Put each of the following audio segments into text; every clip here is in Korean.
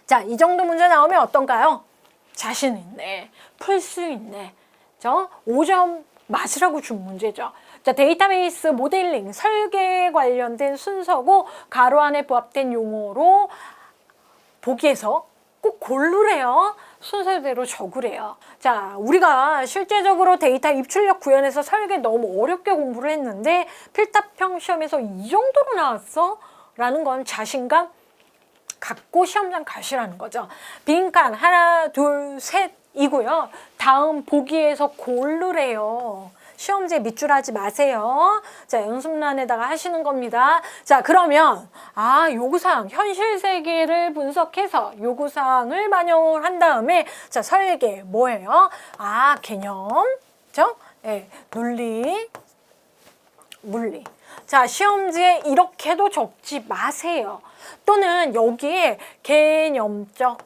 자, 이 정도 문제 나오면 어떤가요? 자신 있네. 풀 수 있네. 5점 맞으라고 준 문제죠. 자, 데이터베이스 모델링, 설계 관련된 순서고 가로 안에 부합된 용어로 보기에서 꼭 고르래요. 순서대로 적으래요. 자, 우리가 실제적으로 데이터 입출력 구현해서 설계 너무 어렵게 공부를 했는데 필답형 시험에서 이 정도로 나왔어? 라는 건 자신감 갖고 시험장 가시라는 거죠. 빈칸 하나, 둘, 셋이고요. 다음 보기에서 고르래요. 시험지에 밑줄하지 마세요. 자, 연습란에다가 하시는 겁니다. 자, 그러면 요구사항, 현실 세계를 분석해서 요구사항을 반영을 한 다음에 자, 설계 뭐예요? 개념, 그죠? 네, 논리, 물리. 자, 시험지에 이렇게도 적지 마세요. 또는 여기에 개념적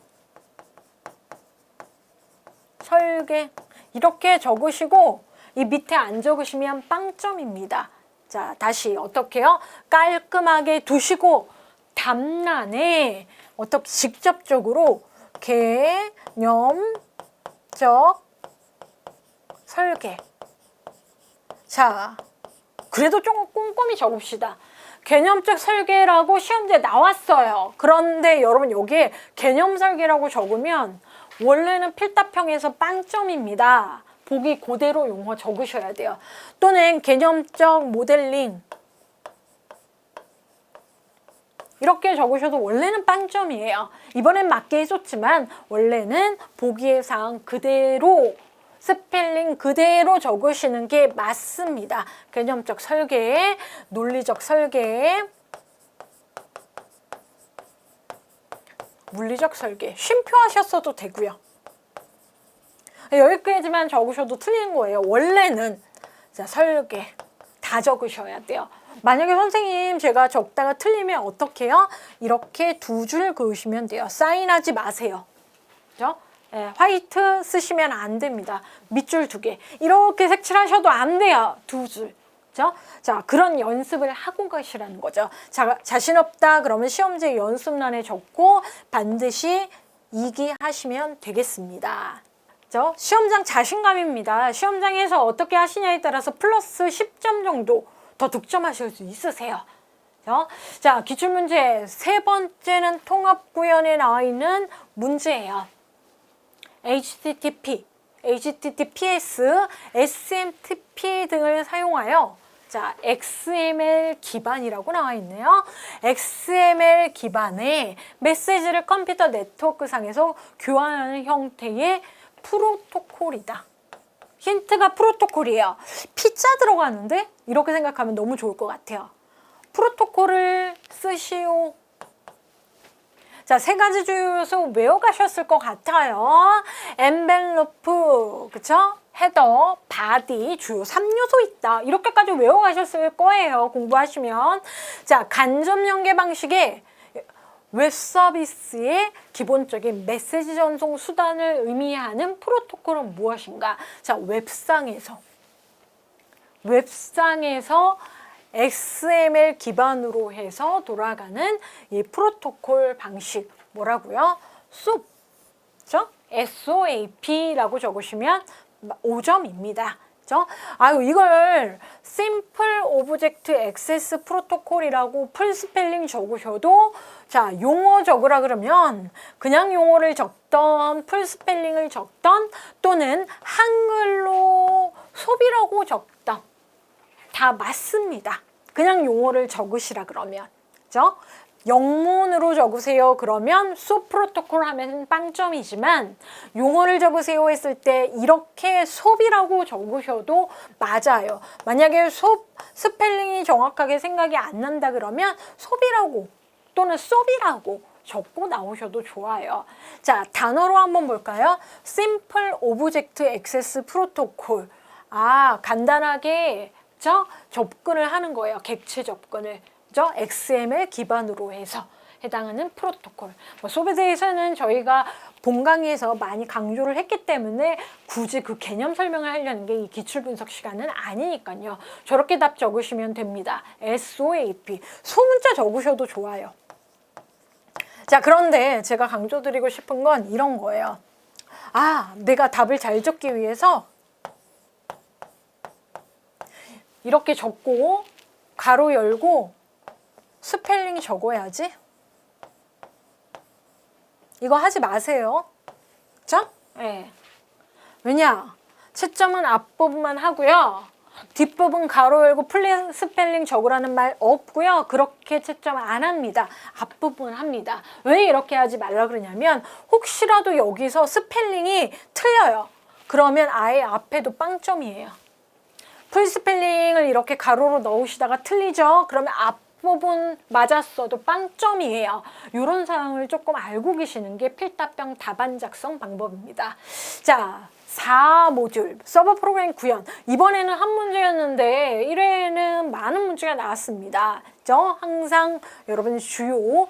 설계 이렇게 적으시고 이 밑에 안 적으시면 빵점입니다. 자, 다시 어떻게요? 깔끔하게 두시고 답란에 어떻게 직접적으로 개념적 설계. 자, 그래도 좀 꼼꼼히 적읍시다. 개념적 설계라고 시험지에 나왔어요. 그런데 여러분 여기에 개념 설계라고 적으면 원래는 필답형에서 빵점입니다. 보기 그대로 용어 적으셔야 돼요. 또는 개념적 모델링 이렇게 적으셔도 원래는 빵점이에요. 이번엔 맞게 해줬지만 원래는 보기의 사항 그대로 스펠링 그대로 적으시는 게 맞습니다. 개념적 설계, 논리적 설계, 물리적 설계 쉼표 하셨어도 되고요. 여기까지만 적으셔도 틀린 거예요. 원래는 자, 설계 다 적으셔야 돼요. 만약에 선생님 제가 적다가 틀리면 어떻게 해요? 이렇게 두 줄 그으시면 돼요. 사인하지 마세요. 그죠? 네, 화이트 쓰시면 안 됩니다. 밑줄 2개. 이렇게 색칠하셔도 안 돼요. 2줄. 그죠? 자, 그런 연습을 하고 가시라는 거죠. 자신 없다 그러면 시험지 연습란에 적고 반드시 이기하시면 되겠습니다. 그죠? 시험장 자신감입니다. 시험장에서 어떻게 하시냐에 따라서 플러스 10점 정도 더 득점하실 수 있으세요. 그죠? 자, 기출문제 세 번째는 통합구현에 나와 있는 문제예요. HTTP, HTTPS, SMTP 등을 사용하여 자, XML 기반이라고 나와 있네요. XML 기반의 메시지를 컴퓨터 네트워크상에서 교환하는 형태의 프로토콜이다. 힌트가 프로토콜이에요. P자 들어가는데 이렇게 생각하면 너무 좋을 것 같아요. 프로토콜을 쓰시오. 자, 세 가지 주요 요소 외워가셨을 것 같아요. 엔벨로프, 그쵸? 헤더, 바디, 주요 3요소 있다. 이렇게까지 외워가셨을 거예요. 공부하시면. 자, 간접 연계 방식의 웹 서비스의 기본적인 메시지 전송 수단을 의미하는 프로토콜은 무엇인가? 자, 웹상에서 XML 기반으로 해서 돌아가는 이 프로토콜 방식 뭐라고요? SOAP, 그렇죠? SOAP라고 적으시면 5점입니다. 그렇죠? 이걸 Simple Object Access Protocol이라고 풀스펠링 적으셔도 자, 용어 적으라 그러면 그냥 용어를 적던 풀스펠링을 적던 또는 한글로 소비라고 적던 다 맞습니다. 그냥 용어를 적으시라 그러면. 그죠? 영문으로 적으세요 그러면 SOAP 프로토콜 하면 빵점이지만 용어를 적으세요 했을 때 이렇게 SOAP이라고 적으셔도 맞아요. 만약에 SOAP 스펠링이 정확하게 생각이 안 난다 그러면 SOAP이라고 또는 SOAP이라고 적고 나오셔도 좋아요. 자, 단어로 한번 볼까요? Simple Object Access Protocol. 간단하게 그죠? 접근을 하는 거예요. 객체 접근을. 그죠? XML 기반으로 해서 해당하는 프로토콜. SOAP에 대해서는 저희가 본 강의에서 많이 강조를 했기 때문에 굳이 그 개념 설명을 하려는 게 이 기출 분석 시간은 아니니까요. 저렇게 답 적으시면 됩니다. SOAP. 소문자 적으셔도 좋아요. 자, 그런데 제가 강조드리고 싶은 건 이런 거예요. 아, 내가 답을 잘 적기 위해서 이렇게 적고 가로 열고 스펠링 적어야지. 이거 하지 마세요. 그쵸? 네. 왜냐? 채점은 앞부분만 하고요. 뒷부분 가로 열고 플랫 스펠링 적으라는 말 없고요. 그렇게 채점 안 합니다. 앞부분 합니다. 왜 이렇게 하지 말라 그러냐면 혹시라도 여기서 스펠링이 틀려요. 그러면 아예 앞에도 빵점이에요. 풀 스펠링을 이렇게 가로로 넣으시다가 틀리죠? 그러면 앞부분 맞았어도 빵점이에요. 이런 사항을 조금 알고 계시는 게 필답형 답안 작성 방법입니다. 자, 4모듈 서버 프로그램 구현. 이번에는 한 문제였는데 1회에는 많은 문제가 나왔습니다. 항상 여러분 주요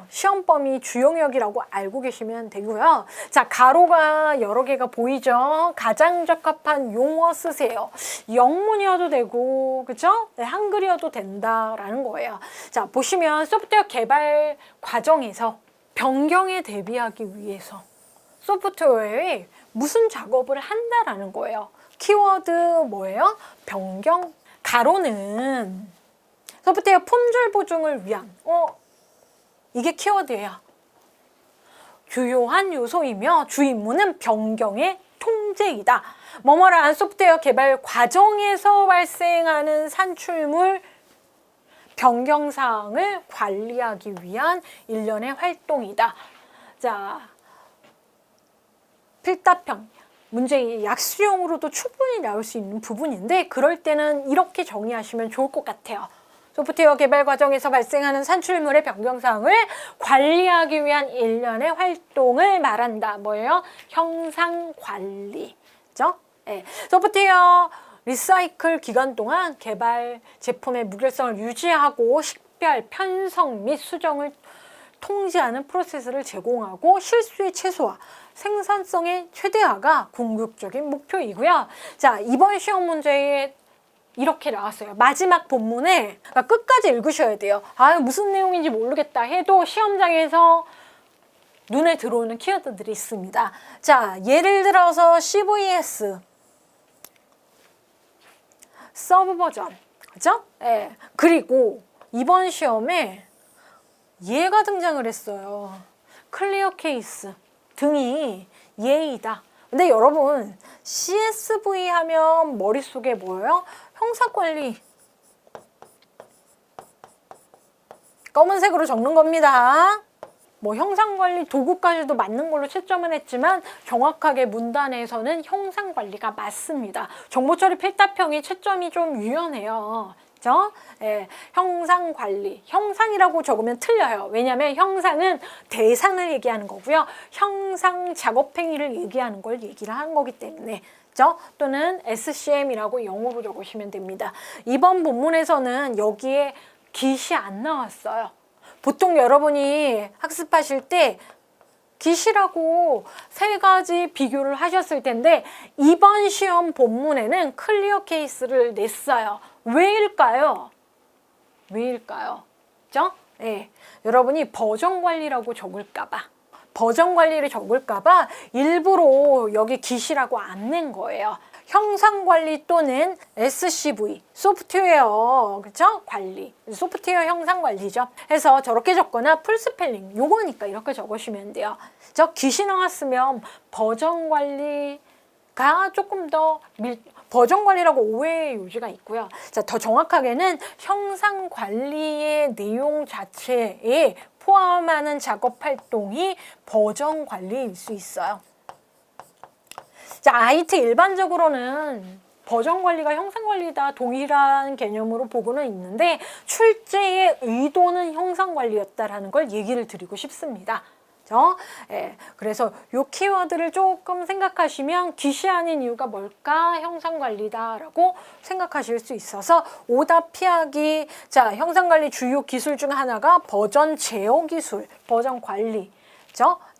시험 범위 주영역이라고 알고 계시면 되고요. 자, 가로가 여러 개가 보이죠? 가장 적합한 용어 쓰세요. 영문이어도 되고, 그쵸? 네, 한글이어도 된다라는 거예요. 자, 보시면 소프트웨어 개발 과정에서 변경에 대비하기 위해서 소프트웨어에 무슨 작업을 한다라는 거예요. 키워드 뭐예요? 변경. 가로는 소프트웨어 품질 보증을 위한 이게 키워드예요. 주요한 요소이며 주임무는 변경의 통제이다. 뭐뭐라한 소프트웨어 개발 과정에서 발생하는 산출물 변경사항을 관리하기 위한 일련의 활동이다. 자, 필답형 문제의 약수용으로도 충분히 나올 수 있는 부분인데 그럴 때는 이렇게 정의하시면 좋을 것 같아요. 소프트웨어 개발 과정에서 발생하는 산출물의 변경사항을 관리하기 위한 일련의 활동을 말한다. 뭐예요? 형상관리죠? 네. 소프트웨어 리사이클 기간 동안 개발 제품의 무결성을 유지하고 식별, 편성 및 수정을 통제하는 프로세스를 제공하고 실수의 최소화, 생산성의 최대화가 궁극적인 목표이고요. 자, 이번 시험 문제에 이렇게 나왔어요. 마지막 본문에 끝까지 읽으셔야 돼요. 아, 무슨 내용인지 모르겠다 해도 시험장에서 눈에 들어오는 키워드들이 있습니다. 자, 예를 들어서 CVS 서브 버전, 그죠? 네. 그리고 이번 시험에 얘가 등장을 했어요. 클리어 케이스 등이 예이다. 근데 여러분 CSV 하면 머릿속에 뭐예요? 형상관리. 검은색으로 적는 겁니다. 뭐 형상관리 도구까지도 맞는 걸로 채점은 했지만 정확하게 문단에서는 형상관리가 맞습니다. 정보처리 필답형이 채점이 좀 유연해요. 그죠? 예, 형상관리. 형상이라고 적으면 틀려요. 왜냐하면 형상은 대상을 얘기하는 거고요. 형상 작업행위를 얘기하는 걸 얘기를 한 거기 때문에. 또는 SCM이라고 영어로 적으시면 됩니다. 이번 본문에서는 여기에 깃이 안 나왔어요. 보통 여러분이 학습하실 때 깃이라고 세 가지 비교를 하셨을 텐데 이번 시험 본문에는 클리어 케이스를 냈어요. 왜일까요? 왜일까요? 그죠? 네. 여러분이 버전 관리라고 적을까봐. 버전 관리를 적을까봐 일부러 여기 깃이라고 안 낸 거예요. 형상관리 또는 SCV, 소프트웨어, 그쵸? 관리, 소프트웨어 형상관리죠. 해서 저렇게 적거나 풀스펠링, 요거니까 이렇게 적으시면 돼요. 깃이 나왔으면 버전 관리가 조금 더 버전 관리라고 오해의 요지가 있고요. 자, 더 정확하게는 형상 관리의 내용 자체에 포함하는 작업 활동이 버전 관리일 수 있어요. 자, IT 일반적으로는 버전 관리가 형상 관리다 동일한 개념으로 보고는 있는데 출제의 의도는 형상 관리였다라는 걸 얘기를 드리고 싶습니다. 그래서 이 키워드를 조금 생각하시면 깃이 아닌 이유가 뭘까? 형상관리다라고 생각하실 수 있어서 오답 피하기. 자, 형상관리 주요 기술 중 하나가 버전 제어 기술, 버전 관리.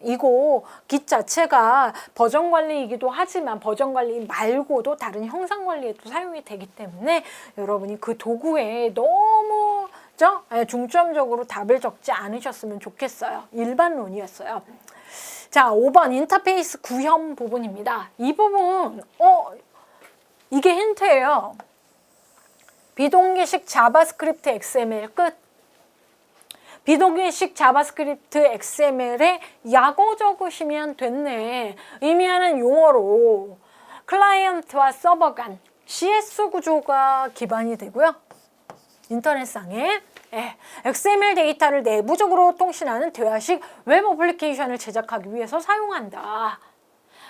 이거 깃 자체가 버전 관리이기도 하지만 버전 관리 말고도 다른 형상 관리에도 사용이 되기 때문에 여러분이 그 도구에 너무 그죠? 중점적으로 답을 적지 않으셨으면 좋겠어요. 일반론이었어요. 자, 5번 인터페이스 구현 부분입니다. 이 부분 이게 힌트예요. 비동기식 자바스크립트 XML 끝. 비동기식 자바스크립트 XML에 약어 적으시면 됐네. 의미하는 용어로 클라이언트와 서버 간 CS 구조가 기반이 되고요. 인터넷상에 XML 데이터를 내부적으로 통신하는 대화식 웹 어플리케이션을 제작하기 위해서 사용한다.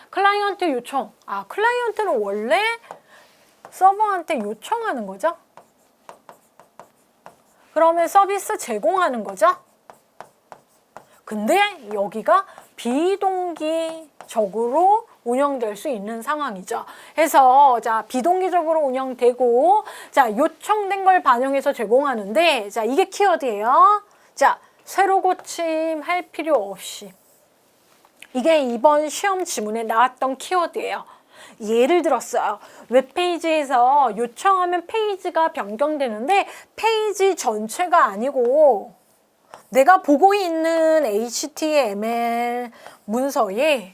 클라이언트 요청. 클라이언트는 원래 서버한테 요청하는 거죠. 그러면 서비스 제공하는 거죠. 근데 여기가 비동기적으로 운영될 수 있는 상황이죠. 해서 자, 비동기적으로 운영되고 자, 요청된 걸 반영해서 제공하는데 자, 이게 키워드예요. 자, 새로 고침할 필요 없이. 이게 이번 시험 지문에 나왔던 키워드예요. 예를 들었어요. 웹페이지에서 요청하면 페이지가 변경되는데 페이지 전체가 아니고 내가 보고 있는 HTML 문서에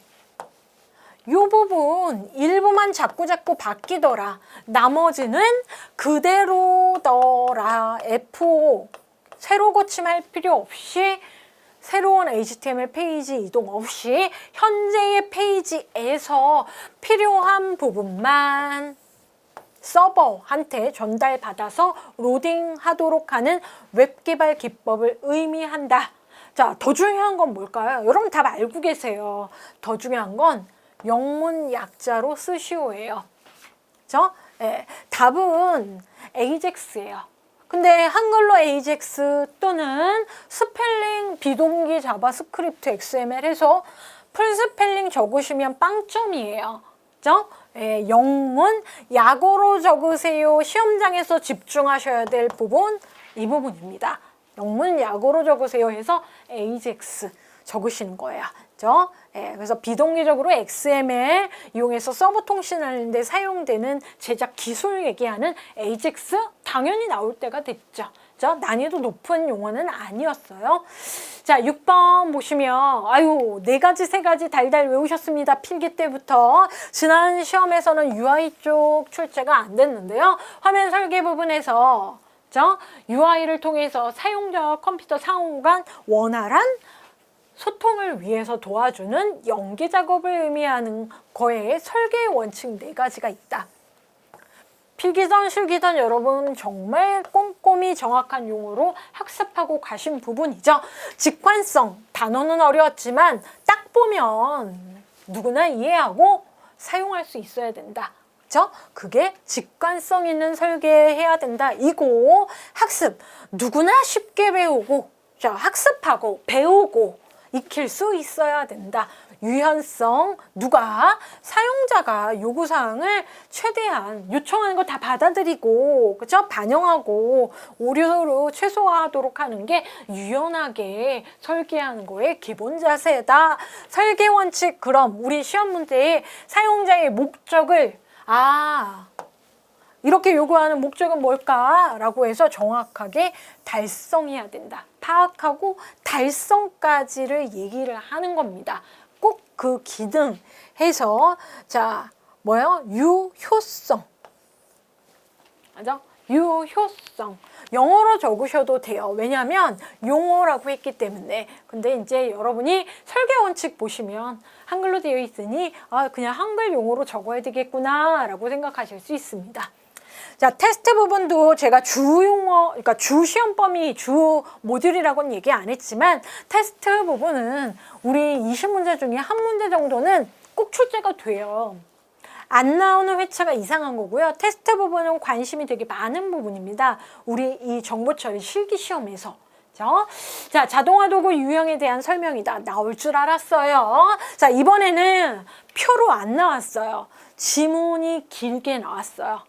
이 부분 일부만 자꾸 바뀌더라. 나머지는 그대로더라. F5 새로 고침할 필요 없이 새로운 HTML 페이지 이동 없이 현재의 페이지에서 필요한 부분만 서버한테 전달받아서 로딩하도록 하는 웹 개발 기법을 의미한다. 자, 더 중요한 건 뭘까요? 여러분 답 알고 계세요. 더 중요한 건 영문 약자로 쓰시오예요. 그죠? 답은 AJAX예요. 근데 한글로 AJAX 또는 스펠링 비동기 자바스크립트 XML 해서 풀스펠링 적으시면 빵점이에요. 그죠? 영문 약어로 적으세요. 시험장에서 집중하셔야 될 부분 이 부분입니다. 영문 약어로 적으세요 해서 AJAX 적으시는 거예요. 그죠? 그래서 비동기적으로 XML 이용해서 서버 통신하는 데 사용되는 제작 기술 얘기하는 AJAX 당연히 나올 때가 됐죠. 그죠? 난이도 높은 용어는 아니었어요. 자, 6번 보시면 아유 4가지 3가지 달달 외우셨습니다. 필기 때부터. 지난 시험에서는 UI 쪽 출제가 안 됐는데요. 화면 설계 부분에서 그죠? UI를 통해서 사용자와 컴퓨터 상호 간 원활한 소통을 위해서 도와주는 연계 작업을 의미하는 거에 설계의 원칙 4가지가 있다. 필기전, 실기전 여러분 정말 꼼꼼히 정확한 용어로 학습하고 가신 부분이죠. 직관성, 단어는 어려웠지만 딱 보면 누구나 이해하고 사용할 수 있어야 된다. 그죠? 그게 직관성 있는 설계해야 된다. 이거 학습 누구나 쉽게 배우고 자, 학습하고 배우고 익힐 수 있어야 된다. 유연성, 누가 사용자가 요구사항을 최대한 요청하는 거 다 받아들이고 그죠? 반영하고 오류로 최소화하도록 하는 게 유연하게 설계하는 거의 기본 자세다. 설계 원칙 그럼 우리 시험 문제에 사용자의 목적을 이렇게 요구하는 목적은 뭘까라고 해서 정확하게 달성해야 된다. 파악하고 달성까지를 얘기를 하는 겁니다. 꼭 그 기능 해서 자, 뭐요? 유효성. 맞아? 유효성. 영어로 적으셔도 돼요. 왜냐하면 용어라고 했기 때문에. 근데 이제 여러분이 설계 원칙 보시면 한글로 되어 있으니 그냥 한글 용어로 적어야 되겠구나 라고 생각하실 수 있습니다. 자, 테스트 부분도 제가 그러니까 주 시험 범위, 주 모듈이라고는 얘기 안 했지만 테스트 부분은 우리 20문제 중에 한 문제 정도는 꼭 출제가 돼요. 안 나오는 회차가 이상한 거고요. 테스트 부분은 관심이 되게 많은 부분입니다. 우리 이 정보처리 실기 시험에서. 자, 자동화 도구 유형에 대한 설명이다. 나올 줄 알았어요. 자, 이번에는 표로 안 나왔어요. 지문이 길게 나왔어요.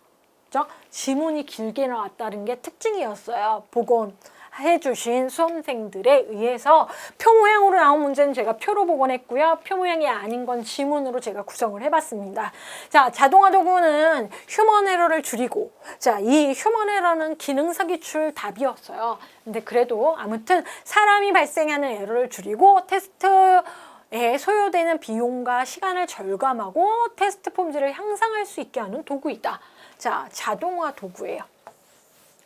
지문이 길게 나왔다는 게 특징이었어요. 보건 해주신 수험생들에 의해서 표 모양으로 나온 문제는 제가 표로 복원했고요. 표 모양이 아닌 건 지문으로 제가 구성을 해봤습니다. 자, 자동화 도구는 휴먼 에러를 줄이고, 자, 이 휴먼 에러는 기능사 기출 답이었어요. 근데 그래도 아무튼 사람이 발생하는 에러를 줄이고 테스트에 소요되는 비용과 시간을 절감하고 테스트 폼질을 향상할 수 있게 하는 도구이다. 자, 자동화 도구예요.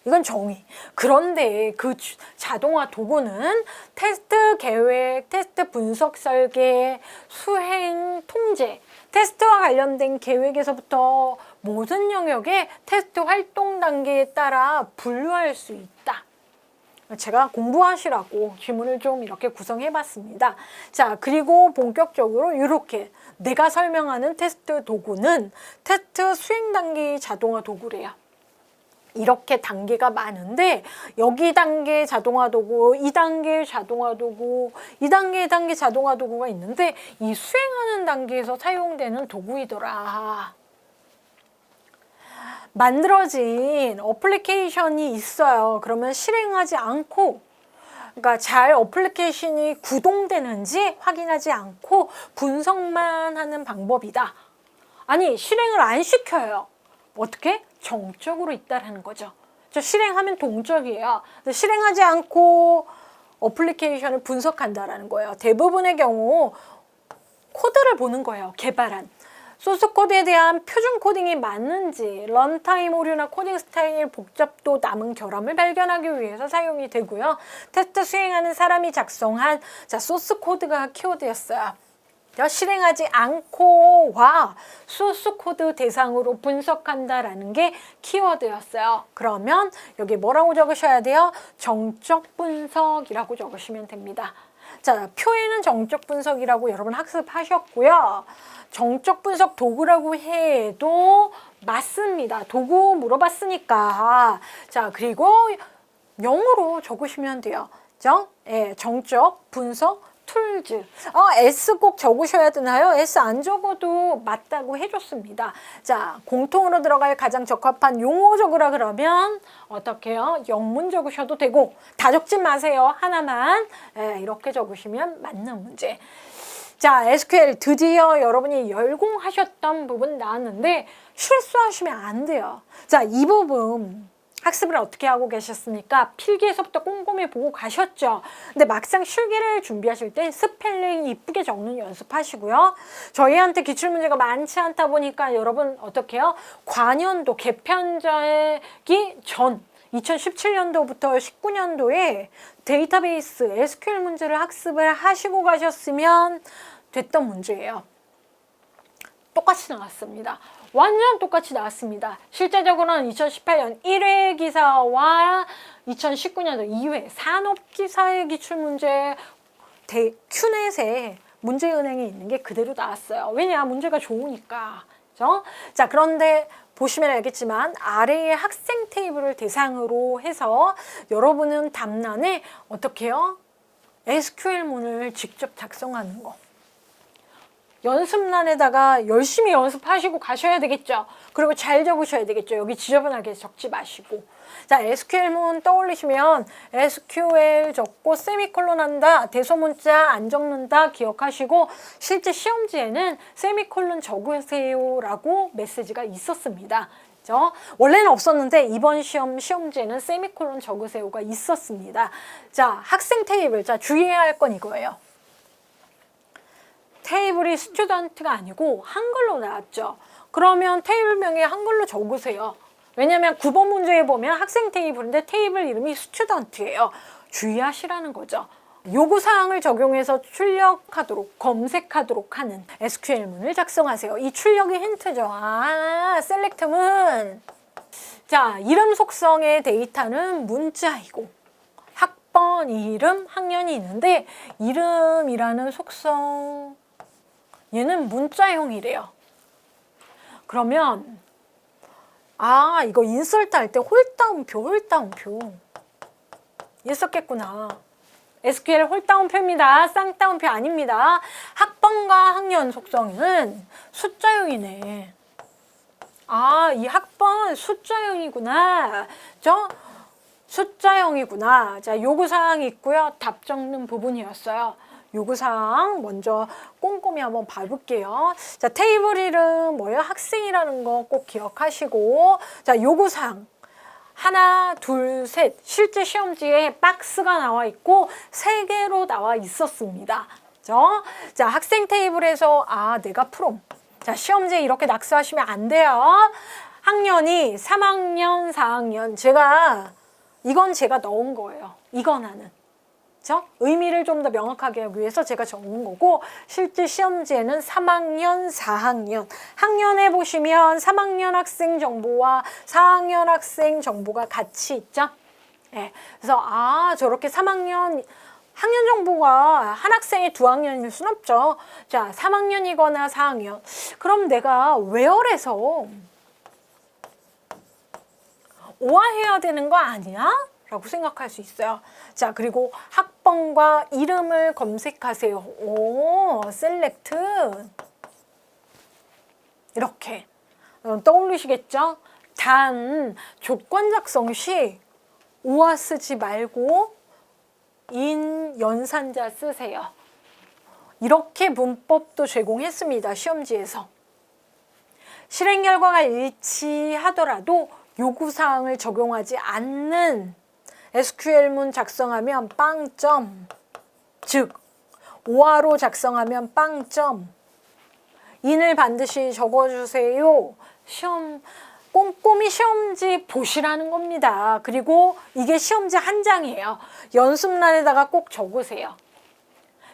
이건 정의. 그런데 그 자동화 도구는 테스트 계획, 테스트 분석 설계, 수행, 통제, 테스트와 관련된 계획에서부터 모든 영역의 테스트 활동 단계에 따라 분류할 수 있다. 제가 공부하시라고 질문을 좀 이렇게 구성해 봤습니다. 자, 그리고 본격적으로 이렇게 내가 설명하는 테스트 도구는 테스트 수행 단계의 자동화 도구래요. 이렇게 단계가 많은데 여기 단계 자동화 도구, 2단계 자동화 도구, 2단계 자동화 도구가 있는데 이 수행하는 단계에서 사용되는 도구이더라. 만들어진 어플리케이션이 있어요. 그러면 실행하지 않고, 그러니까 잘 어플리케이션이 구동되는지 확인하지 않고 분석만 하는 방법이다. 아니, 실행을 안 시켜요. 어떻게? 정적으로 있다라는 거죠. 저 실행하면 동적이에요. 실행하지 않고 어플리케이션을 분석한다라는 거예요. 대부분의 경우 코드를 보는 거예요. 개발한. 소스 코드에 대한 표준 코딩이 맞는지, 런타임 오류나 코딩 스타일 복잡도 남은 결함을 발견하기 위해서 사용이 되고요. 테스트 수행하는 사람이 작성한 소스 코드가 키워드였어요. 실행하지 않고와 소스 코드 대상으로 분석한다라는 게 키워드였어요. 그러면 여기 뭐라고 적으셔야 돼요? 정적 분석이라고 적으시면 됩니다. 자, 표에는 정적 분석이라고 여러분 학습하셨고요. 정적 분석 도구라고 해도 맞습니다. 도구 물어봤으니까. 자, 그리고 영어로 적으시면 돼요. 정적 분석 툴즈. S 꼭 적으셔야 되나요? S 안 적어도 맞다고 해줬습니다. 자, 공통으로 들어갈 가장 적합한 용어 적으라 그러면 어떻게 해요? 영문 적으셔도 되고, 다 적지 마세요. 하나만. 이렇게 적으시면 맞는 문제. 자, SQL 드디어 여러분이 열공하셨던 부분 나왔는데 실수하시면 안 돼요. 자, 이 부분 학습을 어떻게 하고 계셨습니까? 필기에서부터 꼼꼼히 보고 가셨죠? 근데 막상 실기를 준비하실 때 스펠링 이쁘게 적는 연습하시고요. 저희한테 기출문제가 많지 않다 보니까 여러분 어떻게 해요? 관연도 개편되기 전 2017년도부터 19년도에 데이터베이스 SQL 문제를 학습을 하시고 가셨으면 됐던 문제예요. 똑같이 나왔습니다. 완전 똑같이 나왔습니다. 실제적으로는 2018년 1회 기사와 2019년도 2회 산업기사의 기출문제 큐넷에 문제은행에 있는 게 그대로 나왔어요. 왜냐? 문제가 좋으니까. 그렇죠? 자, 그런데 보시면 알겠지만 아래의 학생 테이블을 대상으로 해서 여러분은 답란에 어떻게 해요? SQL문을 직접 작성하는 거. 연습란에다가 열심히 연습하시고 가셔야 되겠죠. 그리고 잘 적으셔야 되겠죠. 여기 지저분하게 적지 마시고. 자, SQL문 떠올리시면 SQL 적고 세미콜론 한다, 대소문자 안 적는다 기억하시고, 실제 시험지에는 세미콜론 적으세요라고 메시지가 있었습니다. 그렇죠? 원래는 없었는데 이번 시험지에는 세미콜론 적으세요가 있었습니다. 자, 학생 테이블. 자, 주의해야 할 건 이거예요. 테이블이 스튜던트가 아니고 한글로 나왔죠. 그러면 테이블명에 한글로 적으세요. 왜냐면 9번 문제에 보면 학생 테이블인데 테이블 이름이 스튜던트예요. 주의하시라는 거죠. 요구사항을 적용해서 출력하도록, 검색하도록 하는 SQL문을 작성하세요. 이 출력이 힌트죠. 셀렉트문. 자, 이름 속성의 데이터는 문자이고, 학번, 이름, 학년이 있는데 이름이라는 속성, 얘는 문자형이래요. 그러면 이거 인설트 할 때 홀다운표 얘 썼겠구나. SQL 홀다운표입니다. 쌍따옴표 아닙니다. 학번과 학년 속성은 숫자형이네. 이 학번 숫자형이구나. 숫자형이구나. 자, 요구사항이 있고요. 답 적는 부분이었어요. 요구사항 먼저 꼼꼼히 한번 봐볼게요. 자, 테이블 이름 뭐예요? 학생이라는 거 꼭 기억하시고, 자, 요구사항 하나, 둘, 셋. 실제 시험지에 박스가 나와 있고 3개로 나와 있었습니다. 자, 학생 테이블에서 내가 프롬. 자, 시험지에 이렇게 낙서하시면 안 돼요. 학년이 3학년, 4학년. 이건 제가 넣은 거예요. 이거나는. 그죠? 의미를 좀 더 명확하게 하기 위해서 제가 적은 거고, 실제 시험지에는 3학년, 4학년. 학년에 보시면 3학년 학생 정보와 4학년 학생 정보가 같이 있죠? 네. 그래서 저렇게 3학년 학년 정보가 한 학생이 2학년일 순 없죠. 자, 3학년이거나 4학년. 그럼 내가 where에서 오화해야 되는 거 아니야? 라고 생각할 수 있어요. 자, 그리고 학번과 이름을 검색하세요. select. 이렇게 떠올리시겠죠? 단, 조건 작성 시 오화 쓰지 말고 인 연산자 쓰세요. 이렇게 문법도 제공했습니다. 시험지에서. 실행 결과가 일치하더라도 요구사항을 적용하지 않는 SQL문 작성하면 빵점. 즉, 오화로 작성하면 빵점. 인을 반드시 적어주세요. 꼼꼼히 시험지 보시라는 겁니다. 그리고 이게 시험지 한 장이에요. 연습란에다가 꼭 적으세요.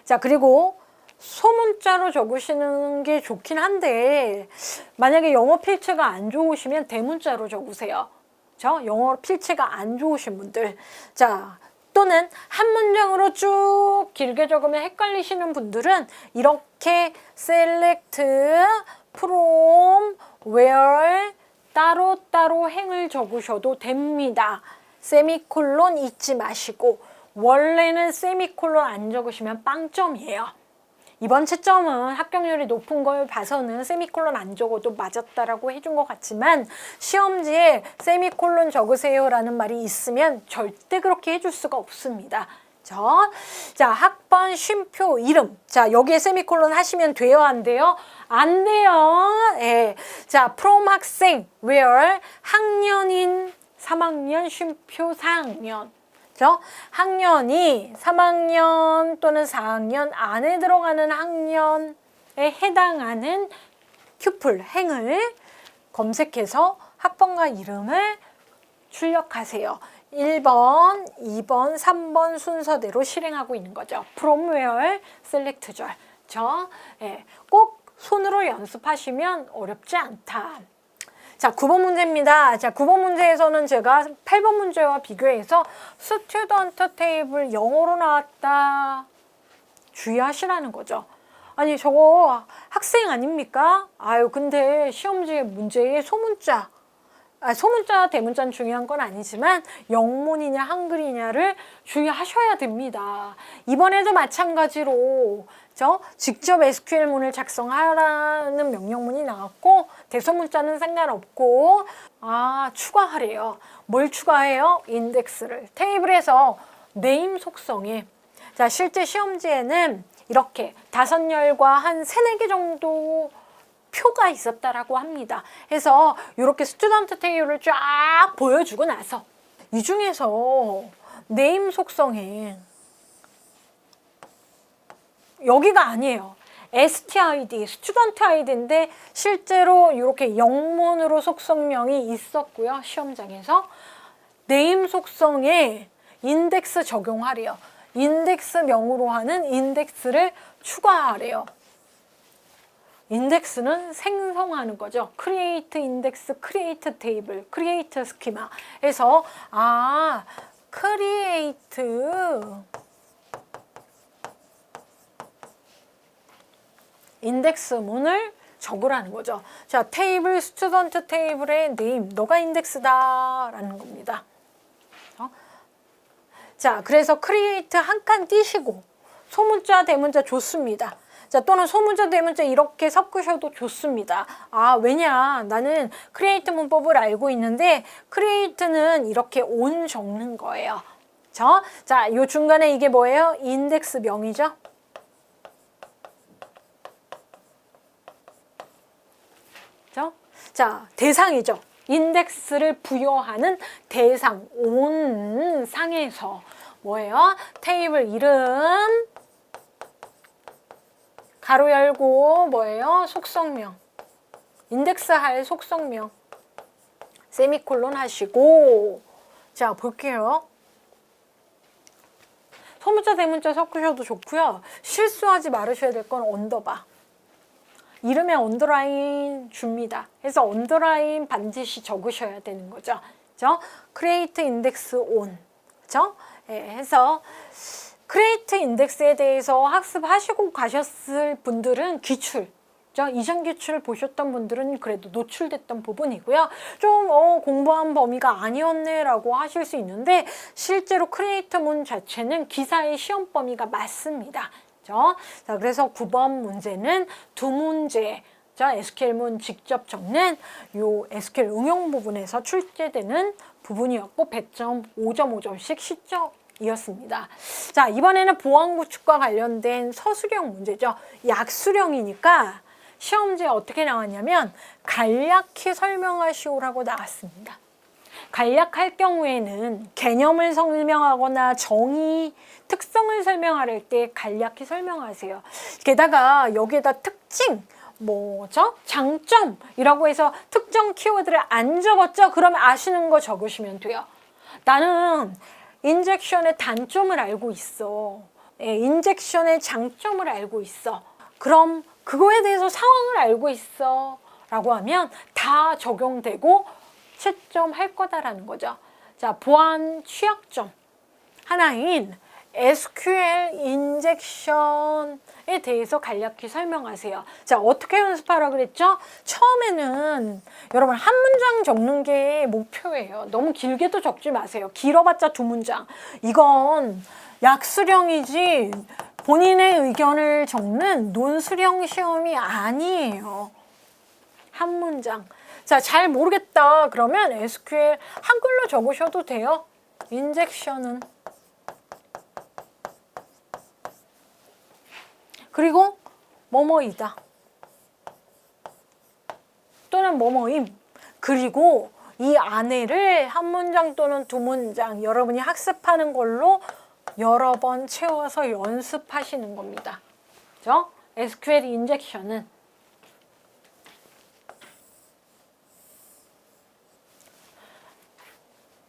자, 그리고 소문자로 적으시는 게 좋긴 한데, 만약에 영어 필체가 안 좋으시면 대문자로 적으세요. 영어 필체가 안 좋으신 분들. 자, 또는 한 문장으로 쭉 길게 적으면 헷갈리시는 분들은 이렇게 select, from, where 따로따로 행을 적으셔도 됩니다. 세미콜론 잊지 마시고, 원래는 세미콜론 안 적으시면 빵점이에요. 이번 채점은 합격률이 높은 걸 봐서는 세미콜론 안 적어도 맞았다라고 해준 것 같지만, 시험지에 세미콜론 적으세요라는 말이 있으면 절대 그렇게 해줄 수가 없습니다. 자, 학번, 쉼표, 이름. 자, 여기에 세미콜론 하시면 돼요, 안 돼요? 안 돼요. 예. 자, from 학생, where 학년인 3학년, 쉼표 4학년. 학년이 3학년 또는 4학년 안에 들어가는 학년에 해당하는 튜플, 행을 검색해서 학번과 이름을 출력하세요. 1번, 2번, 3번 순서대로 실행하고 있는 거죠. from, where, select 절. 꼭 손으로 연습하시면 어렵지 않다. 자, 9번 문제입니다. 자, 9번 문제에서는 제가 8번 문제와 비교해서 스튜던트 테이블 영어로 나왔다. 주의하시라는 거죠. 아니, 저거 학생 아닙니까? 근데 시험지 문제에 소문자, 소문자, 대문자는 중요한 건 아니지만 영문이냐 한글이냐를 주의하셔야 됩니다. 이번에도 마찬가지로 직접 SQL문을 작성하라는 명령문이 나왔고, 대소문자는 상관없고, 추가하래요. 뭘 추가해요? 인덱스를. 테이블에서 네임 속성에, 자, 실제 시험지에는 이렇게 5열과 한 3-4개 정도 표가 있었다라고 합니다. 해서 이렇게 스튜던트 테이블을 쫙 보여주고 나서 이 중에서 네임 속성에 여기가 아니에요. stid, 스튜던트 아이디인데 실제로 이렇게 영문으로 속성명이 있었고요. 시험장에서 네임 속성에 인덱스 적용하래요. 인덱스명으로 하는 인덱스를 추가하래요. 인덱스는 생성하는 거죠. create index, create table, create schema. 해서 create 인덱스문을 적으라는 거죠. 자, 테이블, 스튜던트 테이블의 네임, 너가 인덱스다라는 겁니다. 자, 그래서 create 한 칸 띄시고 소문자, 대문자 좋습니다. 자, 또는 소문자, 대문자 이렇게 섞으셔도 좋습니다. 아, 왜냐? 나는 크리에이트 문법을 알고 있는데 크리에이트는 이렇게 온 적는 거예요. 자, 요 중간에 이게 뭐예요? 인덱스 명이죠? 자, 대상이죠. 인덱스를 부여하는 대상, 온 상에서 뭐예요? 테이블 이름, 가로 열고 뭐예요? 속성명. 인덱스 할 속성명. 세미콜론 하시고, 자, 볼게요. 소문자, 대문자 섞으셔도 좋고요. 실수하지 말으셔야 될 건 언더바. 이름에 언더라인 줍니다. 그래서 언더라인 반드시 적으셔야 되는 거죠. 그죠? create index on. 그죠? 해서 크리에이트 인덱스에 대해서 학습하시고 가셨을 분들은 기출, 이전 기출을 보셨던 분들은 그래도 노출됐던 부분이고요. 좀 공부한 범위가 아니었네 라고 하실 수 있는데 실제로 크리에이트 문 자체는 기사의 시험 범위가 맞습니다. 자, 그래서 9번 문제는 두 문제, SQL문 직접 적는 요 SQL 응용 부분에서 출제되는 부분이었고 100점, 5.5점씩 시점이었습니다. 자, 이번에는 보안구축과 관련된 서술형 문제죠. 약수령이니까 시험지에 어떻게 나왔냐면 간략히 설명하시오라고 나왔습니다. 간략할 경우에는 개념을 설명하거나 정의, 특성을 설명할 때 간략히 설명하세요. 게다가 여기에다 특징, 장점이라고 해서 특정 키워드를 안 적었죠? 그러면 아시는 거 적으시면 돼요. 나는 인젝션의 단점을 알고 있어. 인젝션의 장점을 알고 있어. 그럼 그거에 대해서 상황을 알고 있어. 라고 하면 다 적용되고 채점할 거다라는 거죠. 자, 보안 취약점 하나인 SQL 인젝션에 대해서 간략히 설명하세요. 자, 어떻게 연습하라 그랬죠? 처음에는 여러분 한 문장 적는 게 목표예요. 너무 길게도 적지 마세요. 길어봤자 두 문장. 이건 약수령이지 본인의 의견을 적는 논술형 시험이 아니에요. 한 문장. 자, 잘 모르겠다 그러면 SQL 한글로 적으셔도 돼요. 인젝션은. 그리고 뭐뭐이다. 또는 뭐뭐임. 그리고 이 안에를 한 문장 또는 두 문장 여러분이 학습하는 걸로 여러 번 채워서 연습하시는 겁니다. 그죠? SQL 인젝션은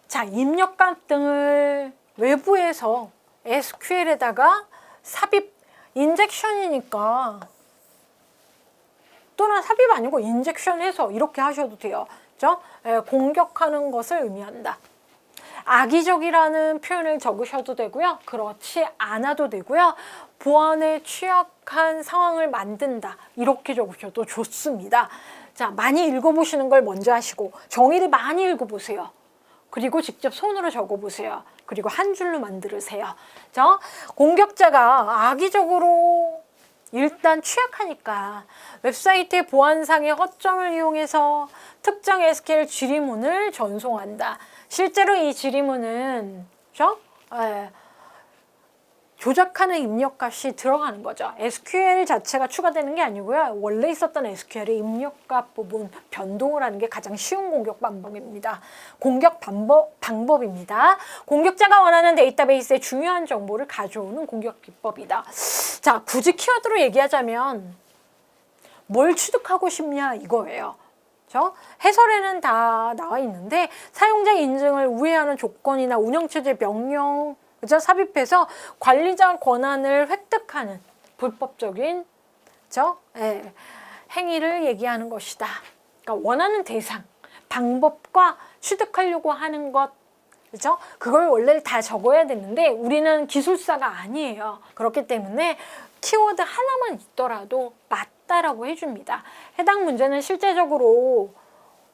자, 입력값 등을 외부에서 SQL에다가 삽입, 인젝션이니까 또는 삽입 아니고 인젝션해서 이렇게 하셔도 돼요. 그죠? 공격하는 것을 의미한다. 악의적이라는 표현을 적으셔도 되고요. 그렇지 않아도 되고요. 보안에 취약한 상황을 만든다. 이렇게 적으셔도 좋습니다. 자, 많이 읽어보시는 걸 먼저 하시고 정의를 많이 읽어보세요. 그리고 직접 손으로 적어보세요. 그리고 한 줄로 만들으세요. 자, 공격자가 악의적으로 일단 취약하니까 웹사이트의 보안상의 허점을 이용해서 특정 SQL 지리문을 전송한다. 실제로 이 지리문은 조작하는 입력값이 들어가는 거죠. SQL 자체가 추가되는 게 아니고요. 원래 있었던 SQL의 입력값 부분 변동을 하는 게 가장 쉬운 공격 방법입니다. 공격 방법입니다. 공격자가 원하는 데이터베이스의 중요한 정보를 가져오는 공격 기법이다. 자, 굳이 키워드로 얘기하자면 뭘 취득하고 싶냐 이거예요. 해설에는 다 나와 있는데 사용자 인증을 우회하는 조건이나 운영체제 명령 삽입해서 관리자 권한을 획득하는 불법적인 행위를 얘기하는 것이다. 그러니까 원하는 대상, 방법과 취득하려고 하는 것, 그죠? 그걸 원래 다 적어야 되는데 우리는 기술사가 아니에요. 그렇기 때문에 키워드 하나만 있더라도 맞다라고 해줍니다. 해당 문제는 실제적으로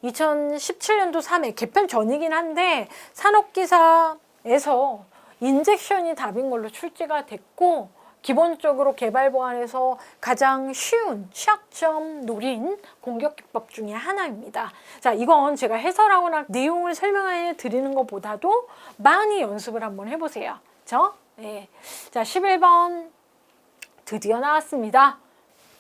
2017년도 3회 개편 전이긴 한데 산업기사에서 인젝션이 답인 걸로 출제가 됐고 기본적으로 개발 보안에서 가장 쉬운 취약점 노린 공격 기법 중에 하나입니다. 자, 이건 제가 해설하거나 내용을 설명해 드리는 것보다도 많이 연습을 한번 해보세요. 그렇죠? 네. 자, 11번 드디어 나왔습니다.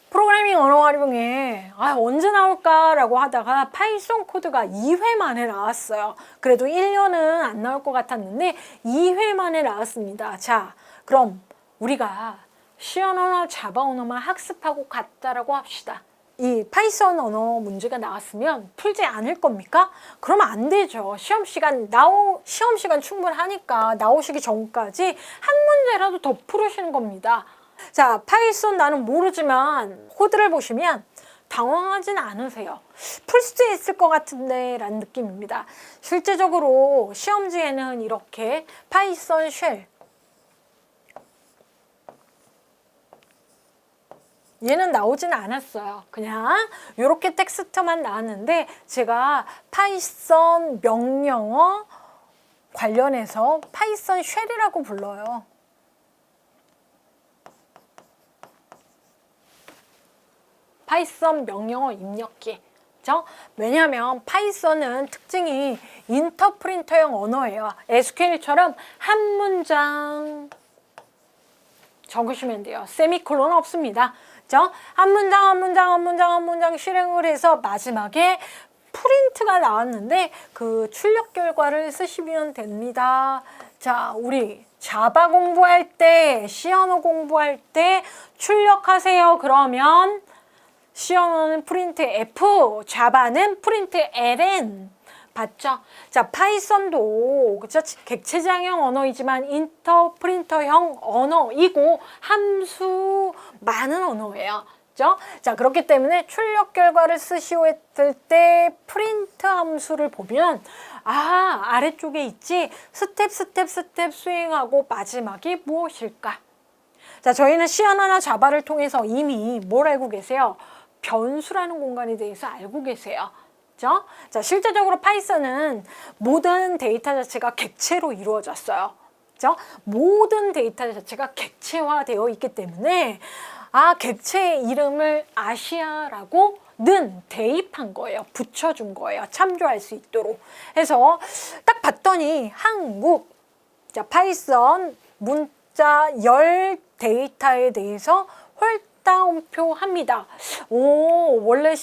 프로그래밍 언어 활용에 언제 나올까라고 하다가 파이썬 코드가 2회 만에 나왔어요. 그래도 1년은 안 나올 것 같았는데 2회 만에 나왔습니다. 자, 그럼 우리가 쉬운 언어, 자바 언어만 학습하고 갔다라고 합시다. 이 파이썬 언어 문제가 나왔으면 풀지 않을 겁니까? 그러면 안 되죠. 시험 시간 충분하니까 나오시기 전까지 한 문제라도 더 풀으시는 겁니다. 자, 파이썬 나는 모르지만 코드를 보시면 당황하진 않으세요. 풀 수 있을 것 같은데 라는 느낌입니다. 실제적으로 시험지에는 이렇게 파이썬 쉘, 얘는 나오진 않았어요. 그냥 이렇게 텍스트만 나왔는데 제가 파이썬 명령어 관련해서 파이썬 쉘이라고 불러요. 파이썬 명령어 입력기. 그죠? 왜냐하면 파이썬은 특징이 인터프린터형 언어예요. SQL처럼 한 문장 적으시면 돼요. 세미콜론 없습니다. 그죠? 한 문장 실행을 해서 마지막에 프린트가 나왔는데 그 출력 결과를 쓰시면 됩니다. 자, 우리 자바 공부할 때, C 언어 공부할 때 출력하세요. 그러면 C 언어는 프린트 F, 자바는 프린트 LN. 봤죠? 자, 파이썬도 그죠? 객체장형 언어이지만 인터프린터형 언어이고 함수 많은 언어예요. 그죠? 자, 그렇기 때문에 출력 결과를 쓰시오했을 때 프린트 함수를 보면 아래쪽에 있지 스텝 수행하고 마지막이 무엇일까? 자, 저희는 C 언어나 자바를 통해서 이미 뭘 알고 계세요? 변수라는 공간에 대해서 알고 계세요. 그죠? 자, 실제적으로 파이썬은 모든 데이터 자체가 객체로 이루어졌어요. 그죠? 모든 데이터 자체가 객체화되어 있기 때문에 객체의 이름을 아시아라고는 대입한 거예요. 붙여준 거예요. 참조할 수 있도록. 해서 딱 봤더니 한국, 자, 파이썬 문자 10 데이터에 대해서 홀다운표 합니다. 원래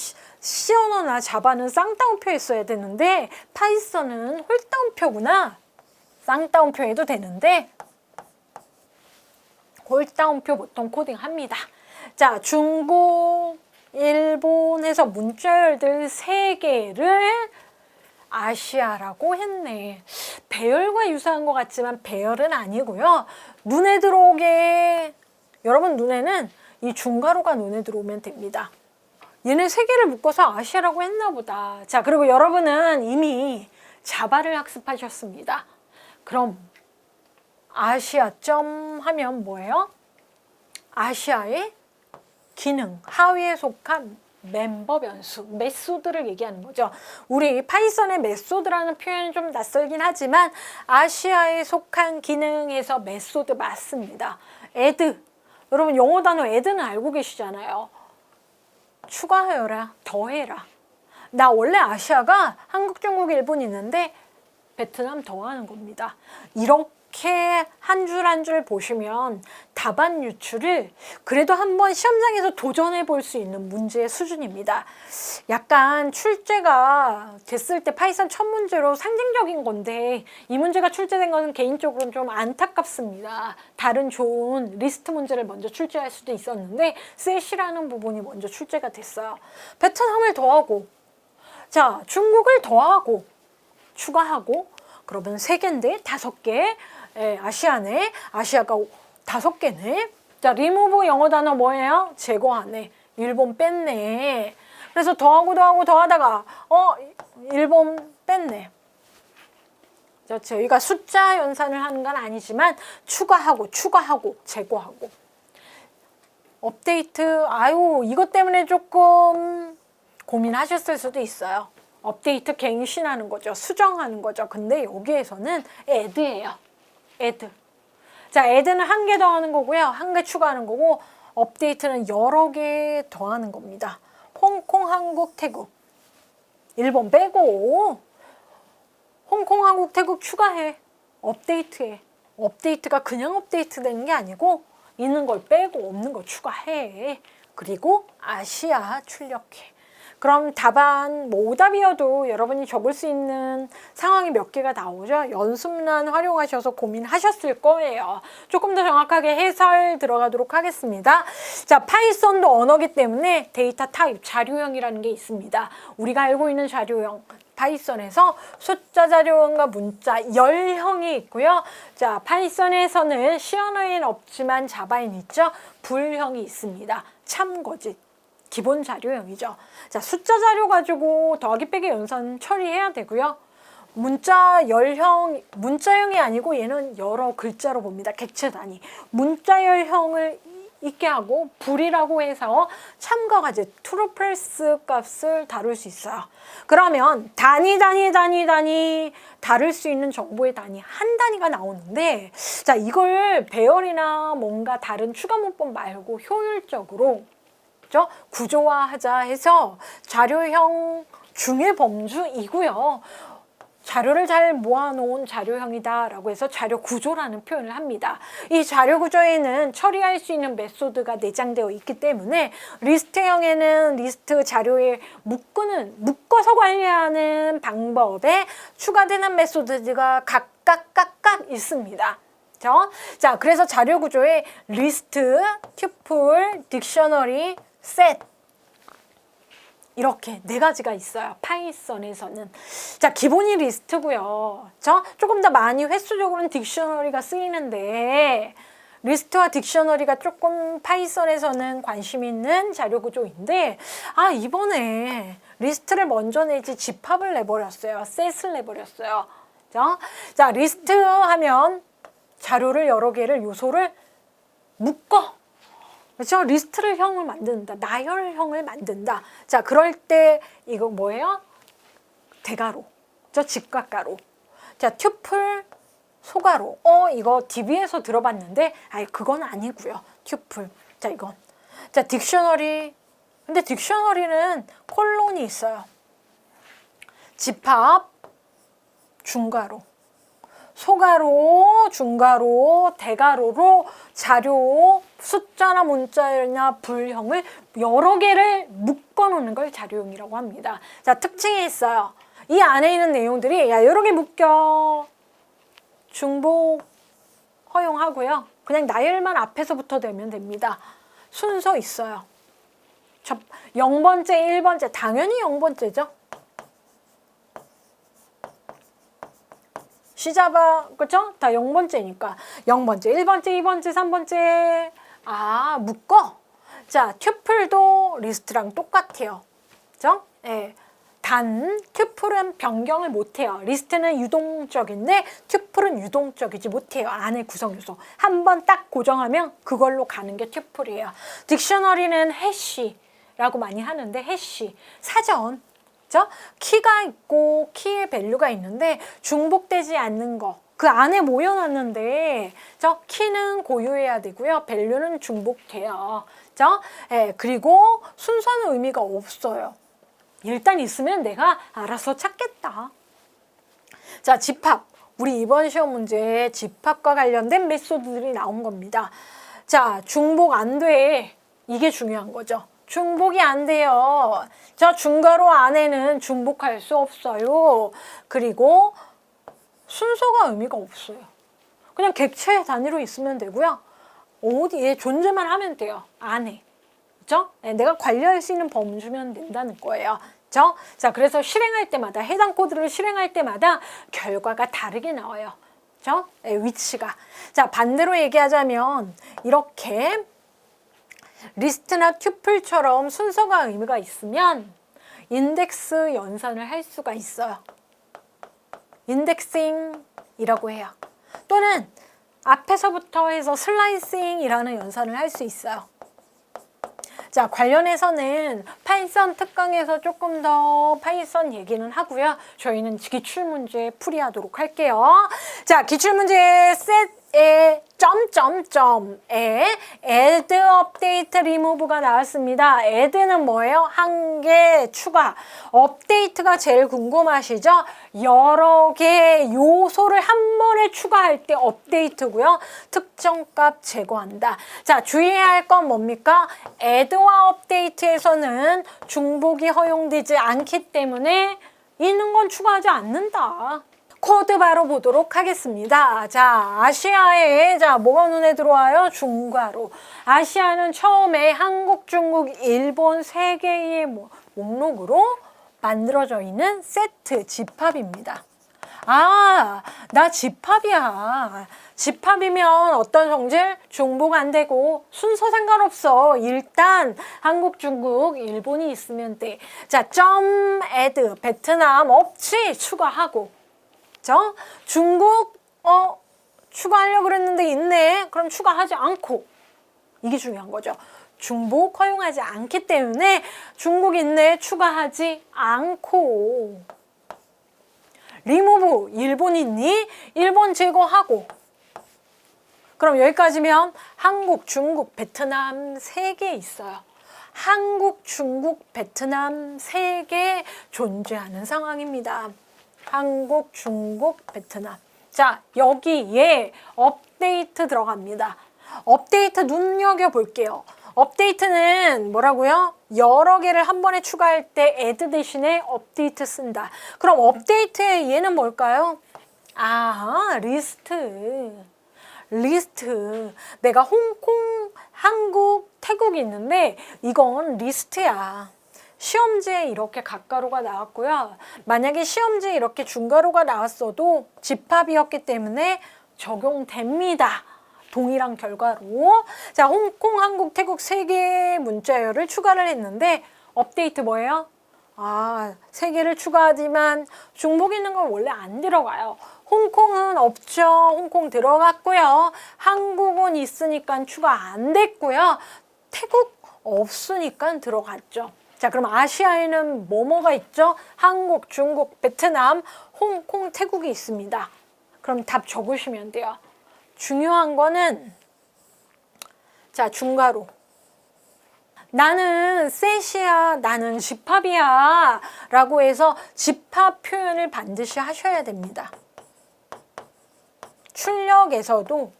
C 언어나 자바는 쌍따옴표 했어야 되는데 파이썬은 홀다운표구나. 쌍따옴표 해도 되는데 홀다운표 보통 코딩합니다. 자, 중국, 일본에서 문자열들 3개를 아시아라고 했네. 배열과 유사한 것 같지만 배열은 아니고요. 눈에 들어오게, 여러분 눈에는 이 중괄호가 눈에 들어오면 됩니다. 얘네 3개를 묶어서 아시아라고 했나 보다. 자, 그리고 여러분은 이미 자바를 학습하셨습니다. 그럼 아시아점 하면 뭐예요? 아시아의 기능, 하위에 속한 멤버 변수, 메소드를 얘기하는 거죠. 우리 파이썬의 메소드라는 표현은 좀 낯설긴 하지만 아시아에 속한 기능에서 메소드 맞습니다. add. 여러분 영어 단어 add는 알고 계시잖아요. 추가하여라, 더해라. 나 원래 아시아가 한국, 중국, 일본 있는데 베트남 더하는 겁니다. 이렇게 한 줄 한 줄 보시면 답안 유출을 그래도 한번 시험장에서 도전해 볼 수 있는 문제의 수준입니다. 약간 출제가 됐을 때 파이썬 첫 문제로 상징적인 건데 이 문제가 출제된 것은 개인적으로는 좀 안타깝습니다. 다른 좋은 리스트 문제를 먼저 출제할 수도 있었는데 셋이라는 부분이 먼저 출제가 됐어요. 베트남을 더하고, 자, 중국을 더하고 추가하고, 그러면 3개인데 5개. 아시아네. 아시아가 5개네. 자, 리무브 영어 단어 뭐예요? 제거하네. 일본 뺐네. 그래서 더하다가 일본 뺐네. 자, 저희가 숫자 연산을 하는 건 아니지만 추가하고 제거하고. 업데이트, 이것 때문에 조금 고민하셨을 수도 있어요. 업데이트 갱신하는 거죠. 수정하는 거죠. 근데 여기에서는 add예요. add. 자, add는 한 개 더하는 거고요. 한 개 추가하는 거고, 업데이트는 여러 개 더하는 겁니다. 홍콩, 한국, 태국. 일본 빼고 홍콩, 한국, 태국 추가해. 업데이트해. 업데이트가 그냥 업데이트 되는 게 아니고 있는 걸 빼고 없는 걸 추가해. 그리고 아시아 출력해. 그럼 답안 뭐 오답이어도 여러분이 적을 수 있는 상황이 몇 개가 나오죠. 연습란 활용하셔서 고민하셨을 거예요. 조금 더 정확하게 해설 들어가도록 하겠습니다. 자, 파이썬도 언어기 때문에 데이터 타입, 자료형이라는 게 있습니다. 우리가 알고 있는 자료형, 파이썬에서 숫자 자료형과 문자 열형이 있고요. 자, 파이썬에서는 시어너에는 없지만 자바에는 있죠. 불형이 있습니다. 참고지. 기본 자료형이죠. 자, 숫자 자료 가지고 더하기 빼기 연산 처리해야 되고요. 문자 열형, 문자형이 아니고 얘는 여러 글자로 봅니다. 객체 단위. 문자열형을 있게 하고 불이라고 해서 참가 과제 true false 값을 다룰 수 있어요. 그러면 단위 다룰 수 있는 정보의 단위 한 단위가 나오는데, 자, 이걸 배열이나 뭔가 다른 추가 문법 말고 효율적으로 구조화하자 해서 자료형 중의 범주이고요. 자료를 잘 모아놓은 자료형이다라고 해서 자료 구조라는 표현을 합니다. 이 자료 구조에는 처리할 수 있는 메소드가 내장되어 있기 때문에 리스트형에는 리스트 자료에 묶어서 관리하는 방법에 추가되는 메소드가 각각 있습니다. 자, 그래서 자료 구조에 리스트, 튜플, 딕셔너리, 셋 이렇게 네 가지가 있어요. 파이썬에서는. 자, 기본이 리스트고요. 조금 더 많이 횟수적으로는 딕셔너리가 쓰이는데 리스트와 딕셔너리가 조금 파이썬에서는 관심 있는 자료 구조인데, 이번에 리스트를 먼저 내지 집합을 내버렸어요. 셋을 내버렸어요. 자, 리스트 하면 자료를 여러 개를 요소를 묶어. 그렇죠? 리스트를 형을 만든다. 나열형을 만든다. 자, 그럴 때 이거 뭐예요? 대가로. 직각가로. 자, 튜플, 소가로. 이거 DB에서 들어봤는데, 그건 아니고요. 튜플. 자, 이건. 자, 딕셔너리. 근데 딕셔너리는 콜론이 있어요. 집합, 중가로. 소가로, 중가로, 대가로로 자료, 숫자나 문자나 불형을 여러 개를 묶어놓는 걸 자료형이라고 합니다. 자, 특징이 있어요. 이 안에 있는 내용들이 여러 개 묶여. 중복 허용하고요. 그냥 나열만 앞에서부터 되면 됩니다. 순서 있어요. 0번째, 1번째, 당연히 0번째죠. C자바, 그쵸? 다 0번째니까. 0번째, 1번째, 2번째, 3번째. 묶어. 자, 튜플도 리스트랑 똑같아요. 그죠? 예. 단, 튜플은 변경을 못해요. 리스트는 유동적인데, 튜플은 유동적이지 못해요. 안에 구성 요소. 한번 딱 고정하면 그걸로 가는 게 튜플이에요. 딕셔너리는 해시라고 많이 하는데, 해시. 사전. 키가 있고 키의 밸류가 있는데 중복되지 않는 거, 그 안에 모여놨는데 키는 고유해야 되고요. 밸류는 중복돼요. 그리고 순서는 의미가 없어요. 일단 있으면 내가 알아서 찾겠다. 자, 집합. 우리 이번 시험 문제에 집합과 관련된 메소드들이 나온 겁니다. 자, 중복 안 돼. 이게 중요한 거죠. 중복이 안 돼요. 중괄호 안에는 중복할 수 없어요. 그리고 순서가 의미가 없어요. 그냥 객체 단위로 있으면 되고요. 어디에 존재만 하면 돼요. 안에. 그죠? 내가 관리할 수 있는 범주면 된다는 거예요. 자, 그래서 실행할 때마다, 해당 코드를 실행할 때마다 결과가 다르게 나와요. 위치가. 자, 반대로 얘기하자면 이렇게 리스트나 튜플처럼 순서가 의미가 있으면 인덱스 연산을 할 수가 있어요. 인덱싱이라고 해요. 또는 앞에서부터 해서 슬라이싱이라는 연산을 할 수 있어요. 자, 관련해서는 파이썬 특강에서 조금 더 파이썬 얘기는 하고요. 저희는 기출문제 풀이하도록 할게요. 자, 기출문제 셋 에 점점점에 add, update, remove가 나왔습니다. add는 뭐예요? 한 개 추가. update가 제일 궁금하시죠? 여러 개의 요소를 한 번에 추가할 때 update고요. 특정 값 제거한다. 자, 주의해야 할 건 뭡니까? add와 update에서는 중복이 허용되지 않기 때문에 있는 건 추가하지 않는다. 코드 바로 보도록 하겠습니다. 자, 아시아에 뭐가 눈에 들어와요? 중괄호. 아시아는 처음에 한국, 중국, 일본 세 개의 목록으로 만들어져 있는 세트 집합입니다. 아, 나 집합이야. 집합이면 어떤 성질? 중복 안 되고 순서 상관없어. 일단 한국, 중국, 일본이 있으면 돼. 자, 점 add 베트남 없지? 추가하고. 중국 추가하려고 그랬는데 있네. 그럼 추가하지 않고. 이게 중요한 거죠. 중복 허용하지 않기 때문에 중국 있네. 추가하지 않고. 리무브 일본 있니? 일본 제거하고. 그럼 여기까지면 한국, 중국, 베트남 3개 있어요. 한국, 중국, 베트남 3개 존재하는 상황입니다. 한국, 중국, 베트남. 자, 여기에 업데이트 들어갑니다. 업데이트 눈여겨볼게요. 업데이트는 뭐라고요? 여러 개를 한 번에 추가할 때 add 대신에 업데이트 쓴다. 그럼 업데이트의 얘는 뭘까요? 아, 리스트. 내가 홍콩, 한국, 태국이 있는데 이건 리스트야. 시험지에 이렇게 각가로가 나왔고요. 만약에 시험지에 이렇게 중괄호가 나왔어도 집합이었기 때문에 적용됩니다. 동일한 결과로. 자, 홍콩, 한국, 태국 3개의 문자열을 추가를 했는데 업데이트 뭐예요? 아, 3개를 추가하지만 중복 있는 건 원래 안 들어가요. 홍콩은 없죠. 홍콩 들어갔고요. 한국은 있으니까 추가 안 됐고요. 태국 없으니까 들어갔죠. 자, 그럼 아시아에는 뭐가 있죠? 한국, 중국, 베트남, 홍콩, 태국이 있습니다. 그럼 답 적으시면 돼요. 중요한 거는 자, 중괄호. 나는 셋이야, 나는 집합이야 라고 해서 집합 표현을 반드시 하셔야 됩니다. 출력에서도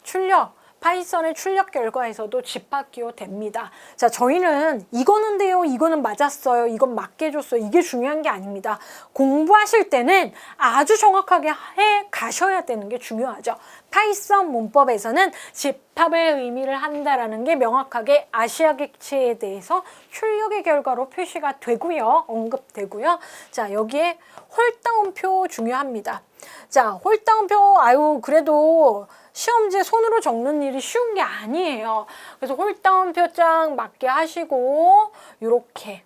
출력. 파이썬의 출력 결과에서도 집합 기호됩니다. 자, 저희는 이거는 돼요, 이거는 맞았어요, 이건 맞게 해줬어요. 이게 중요한 게 아닙니다. 공부하실 때는 아주 정확하게 해 가셔야 되는 게 중요하죠. 파이썬 문법에서는 집합의 의미를 한다라는 게 명확하게 아시아 객체에 대해서 출력의 결과로 표시가 되고요. 언급되고요. 자, 여기에 홀다운표 중요합니다. 자, 홀다운표 그래도 시험지에 손으로 적는 일이 쉬운 게 아니에요. 그래서 홀다운표장 맞게 하시고 이렇게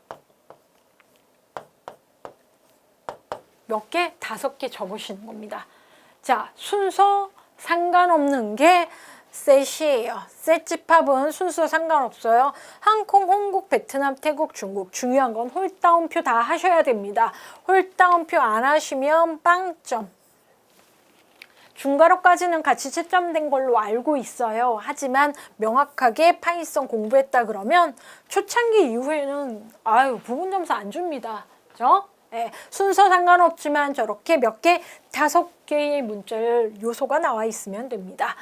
몇 개? 5개 적으시는 겁니다. 자, 순서 상관없는 게 셋이에요. 셋 집합은 순서 상관없어요. 한국, 홍국, 베트남, 태국, 중국. 중요한 건 홀다운표 다 하셔야 됩니다. 홀다운표 안 하시면 빵점. 중괄호까지는 같이 채점된 걸로 알고 있어요. 하지만 명확하게 파이썬 공부했다 그러면 초창기 이후에는 부분 점수 안 줍니다. 그죠? 네, 순서 상관없지만 저렇게 몇 개, 5개의 문자열 요소가 나와 있으면 됩니다.